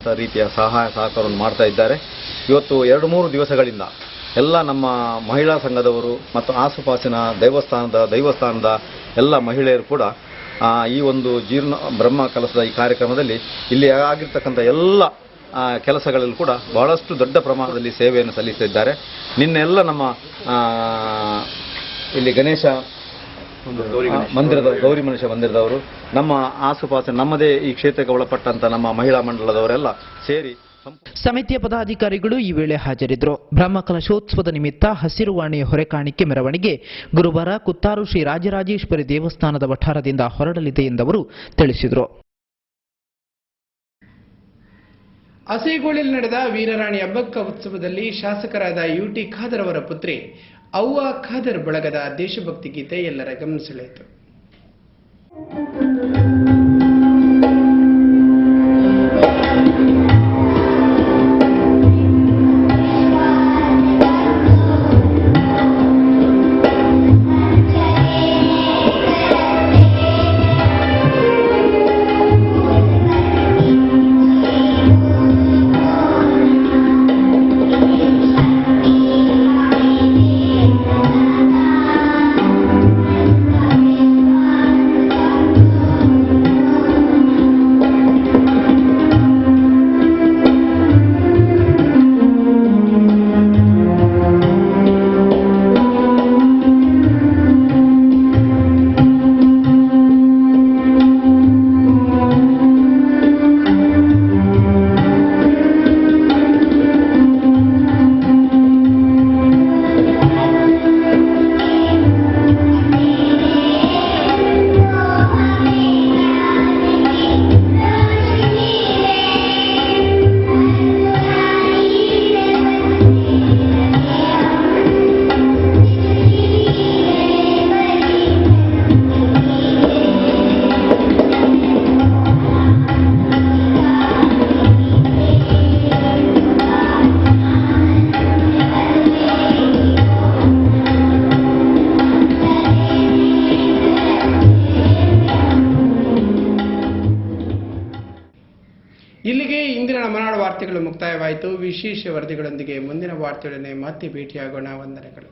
ರೀತಿಯ ಸಹಾಯ ಸಹಕಾರವನ್ನು ಮಾಡ್ತಾ ಇದ್ದಾರೆ. ಇವತ್ತು 2-3 ದಿವಸಗಳಿಂದ ಎಲ್ಲ ನಮ್ಮ ಮಹಿಳಾ ಸಂಘದವರು ಮತ್ತು ಆಸುಪಾಸಿನ ದೈವಸ್ಥಾನದ ಎಲ್ಲ ಮಹಿಳೆಯರು ಕೂಡ ಈ ಒಂದು ಜೀರ್ಣ ಬ್ರಹ್ಮ ಕಲಸದ ಈ ಕಾರ್ಯಕ್ರಮದಲ್ಲಿ ಇಲ್ಲಿ ಆಗಿರ್ತಕ್ಕಂಥ ಎಲ್ಲ ಕೆಲಸಗಳಲ್ಲಿ ಕೂಡ ಬಹಳಷ್ಟು ದೊಡ್ಡ ಪ್ರಮಾಣದಲ್ಲಿ ಸೇವೆಯನ್ನು ಸಲ್ಲಿಸಿದ್ದಾರೆ. ನಿನ್ನೆಲ್ಲ ನಮ್ಮ ಇಲ್ಲಿ ಗಣೇಶ ಮಂದಿರದ ಗೌರಿ ಗಣೇಶ ಮಂದಿರದವರು ನಮ್ಮ ಆಸುಪಾಸಿನ ನಮ್ಮದೇ ಈ ಕ್ಷೇತ್ರಕ್ಕೆ ಒಳಪಟ್ಟಂತ ನಮ್ಮ ಮಹಿಳಾ ಮಂಡಲದವರೆಲ್ಲ ಸೇರಿ ಸಮಿತಿಯ ಪದಾಧಿಕಾರಿಗಳು ಈ ವೇಳೆ ಹಾಜರಿದ್ದರು. ಬ್ರಹ್ಮಕಲಶೋತ್ಸವದ ನಿಮಿತ್ತ ಹಸಿರುವಾಣಿ ಹೊರೆಕಾಣಿಕೆ ಮೆರವಣಿಗೆ ಗುರುವಾರ ಕುತ್ತಾರು ಶ್ರೀ ರಾಜರಾಜೇಶ್ವರಿ ದೇವಸ್ಥಾನದ ವಠಾರದಿಂದ ಹೊರಡಲಿದೆ ಎಂದವರು ತಿಳಿಸಿದರು. ಅಸೇಗೋಳಿಲ್ ನಡೆದ ವೀರರಾಣಿ ಅಬ್ಬಕ್ಕ ಉತ್ಸವದಲ್ಲಿ ಶಾಸಕರಾದ ಯುಟಿ ಖಾದರ್ ಅವರ ಪುತ್ರಿ ಅವ್ವ ಖಾದರ್ ಬಳಗದ ದೇಶಭಕ್ತಿ ಗೀತೆ ಎಲ್ಲರ ಗಮನ ಸೆಳೆಯಿತು. ಇಲ್ಲಿಗೆ ಇಂದಿನ ನಮ್ಮನಾಡು ವಾರ್ತೆಗಳು ಮುಕ್ತಾಯವಾಯಿತು. ವಿಶೇಷ ವರದಿಗಳೊಂದಿಗೆ ಮುಂದಿನ ವಾರ್ತೆಗಳನ್ನೇ ಮತ್ತೆ ಭೇಟಿಯಾಗೋಣ. ವಂದನೆಗಳು.